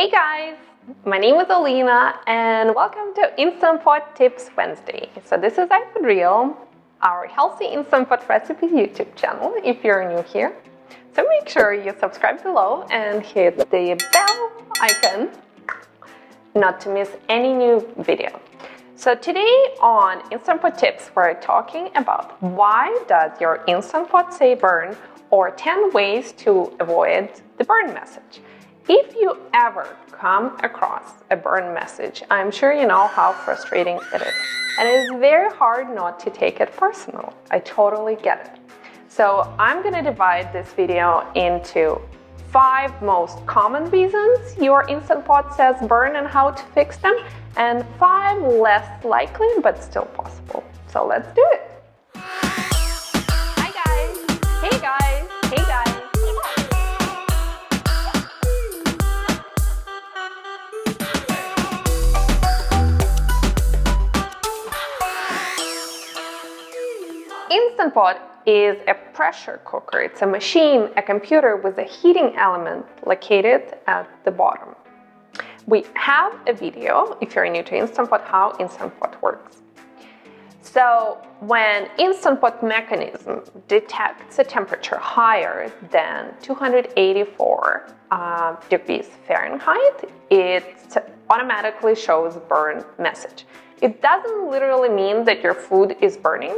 Hey guys, my name is Alina and welcome to Instant Pot Tips Wednesday. So this is iFoodReal, our healthy Instant Pot recipes YouTube channel if you're new here. So make sure you subscribe below and hit the bell icon not to miss any new video. So today on Instant Pot Tips, we're talking about why does your Instant Pot say burn, or 10 ways to avoid the burn message. If you ever come across a burn message, I'm sure you know how frustrating it is. And it is very hard not to take it personal. I totally get it. So I'm going to divide this video into 5 most common reasons your Instant Pot says burn and how to fix them, and 5 less likely but still possible. So let's do it. Hi guys. Hey guys. Hey guys. Instant Pot is a pressure cooker. It's a machine, a computer with a heating element located at the bottom. We have a video, if you're new to Instant Pot, how Instant Pot works. So when Instant Pot mechanism detects a temperature higher than 284 degrees Fahrenheit, it automatically shows burn message. It doesn't literally mean that your food is burning.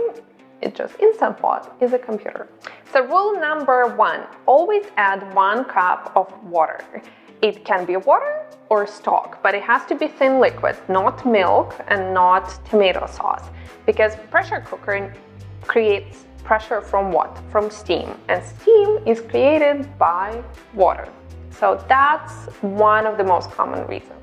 It's just Instant Pot is a computer. So rule number 1, always add 1 cup of water. It can be water or stock, but it has to be thin liquid, not milk and not tomato sauce, because pressure cooker creates pressure from what? From steam, and steam is created by water. So that's one of the most common reasons.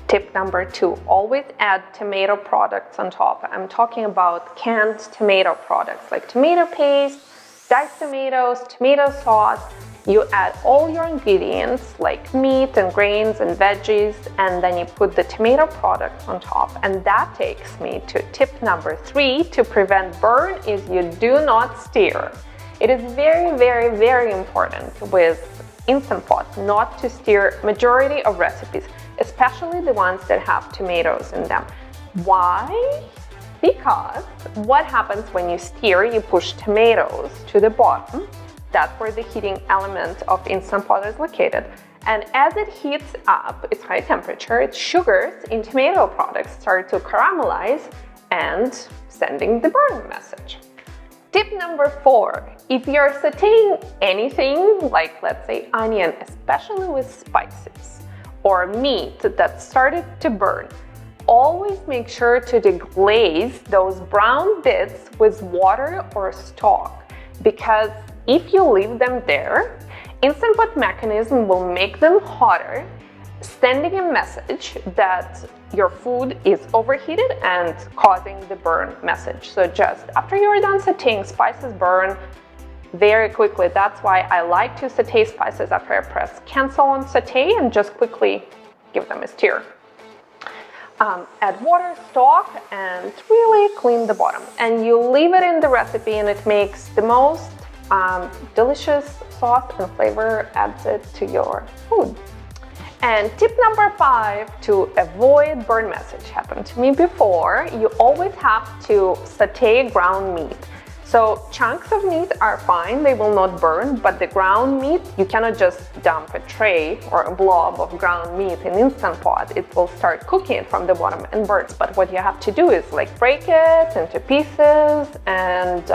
Tip number 2, always add tomato products on top. I'm talking about canned tomato products like tomato paste, diced tomatoes, tomato sauce. You add all your ingredients like meat and grains and veggies, and then you put the tomato product on top. And that takes me to tip number 3 to prevent burn is you do not stir. It is very, very, very important with Instant Pot not to stir majority of recipes, especially the ones that have tomatoes in them. Why? Because what happens when you stir, you push tomatoes to the bottom. That's where the heating element of Instant Pot is located. And as it heats up, it's high temperature, its sugars in tomato products start to caramelize and sending the burn message. Tip number 4, if you're sauteing anything, like let's say onion, especially with spices, or meat that started to burn, always make sure to deglaze those brown bits with water or stock, because if you leave them there, Instant Pot mechanism will make them hotter, sending a message that your food is overheated and causing the burn message. So just after you're done sauteing, spices burn very quickly. That's why I like to saute spices after I press cancel on saute and just quickly give them a stir. Add water, stock, and really clean the bottom. And you leave it in the recipe and it makes the most delicious sauce and flavor, adds it to your food. And tip number 5 to avoid burn message happened to me before. You always have to saute ground meat. So chunks of meat are fine, they will not burn, but the ground meat, you cannot just dump a tray or a blob of ground meat in Instant Pot. It will start cooking it from the bottom and burns. But what you have to do is like break it into pieces and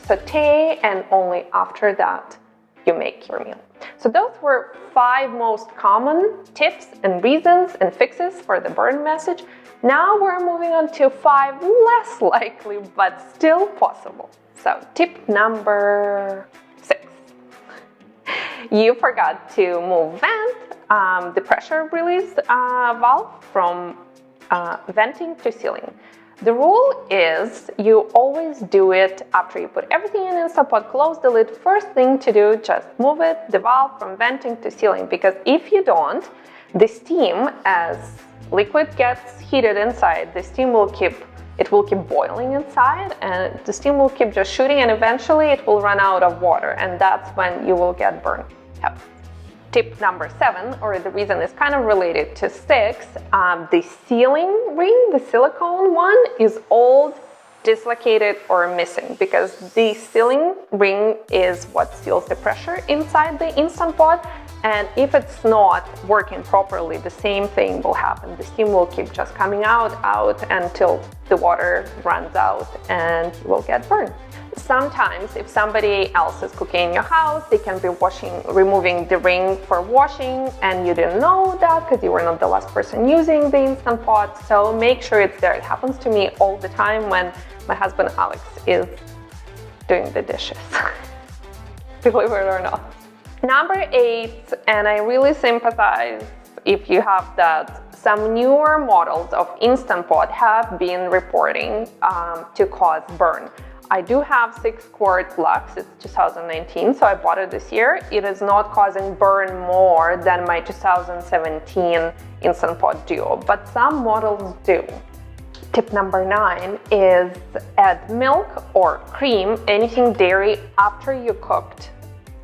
saute, and only after that you make your meal. So those were 5 most common tips and reasons and fixes for the burn message. Now we're moving on to 5 less likely but still possible. So tip number 6. You forgot to move the pressure release valve from venting to sealing. The rule is you always do it after you put everything in Instant Pot, close the lid. First thing to do, just move the valve from venting to sealing, because if you don't, the steam, as liquid gets heated inside, the steam will keep boiling inside, and the steam will keep just shooting, and eventually it will run out of water, and that's when you will get burn. Tip number 7, or the reason is kind of related to 6, the sealing ring, the silicone one, is old, dislocated, or missing, because the sealing ring is what seals the pressure inside the Instant Pot, and if it's not working properly, the same thing will happen. The steam will keep just coming out until the water runs out and you will get burned. Sometimes if somebody else is cooking in your house, they can be removing the ring for washing, and you didn't know that because you were not the last person using the Instant Pot, so make sure it's there. It happens to me all the time when my husband Alex is doing the dishes, believe it or not. Number 8, and I really sympathize if you have that, some newer models of Instant Pot have been reporting to cause burn. I do have 6-quart Lux, it's 2019, so I bought it this year. It is not causing burn more than my 2017 Instant Pot Duo, but some models do. Tip number 9 is add milk or cream, anything dairy, after you cooked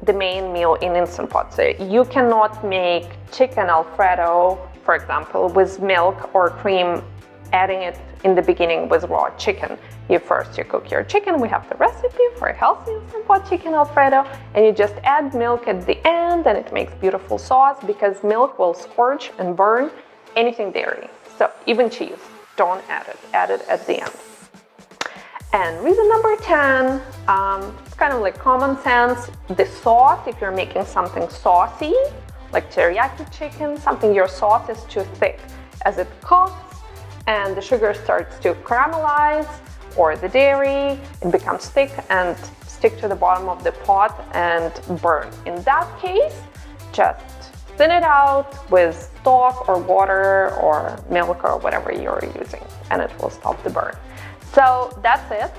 the main meal in Instant Pot. So you cannot make chicken Alfredo, for example, with milk or cream, adding it in the beginning with raw chicken. You cook your chicken. We have the recipe for a healthy Instant Pot chicken Alfredo, and you just add milk at the end, and it makes beautiful sauce, because milk will scorch and burn anything dairy. So even cheese, don't add it. Add it at the end. And reason number 10, it's kind of like common sense. The sauce, if you're making something saucy, like teriyaki chicken, your sauce is too thick. As it cooks and the sugar starts to caramelize, or the dairy, it becomes thick and stick to the bottom of the pot and burn. In that case, just thin it out with stock or water or milk or whatever you're using, and it will stop the burn. So that's it.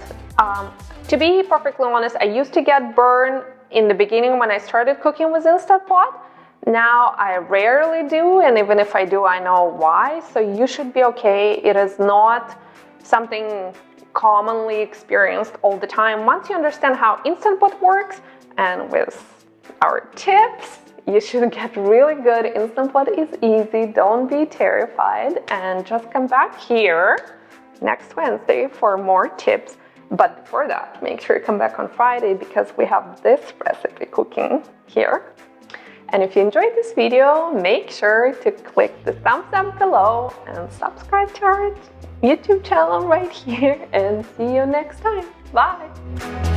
To be perfectly honest, I used to get burn in the beginning when I started cooking with Instant Pot. Now I rarely do, and even if I do, I know why. So you should be okay. It is not something commonly experienced all the time. Once you understand how Instant Pot works, and with our tips, you should get really good. Instant Pot is easy. Don't be terrified, and just come back here next Wednesday for more tips. But before that, make sure you come back on Friday, because we have this recipe cooking here. And if you enjoyed this video, make sure to click the thumbs up below and subscribe to our YouTube channel right here, and see you next time. Bye!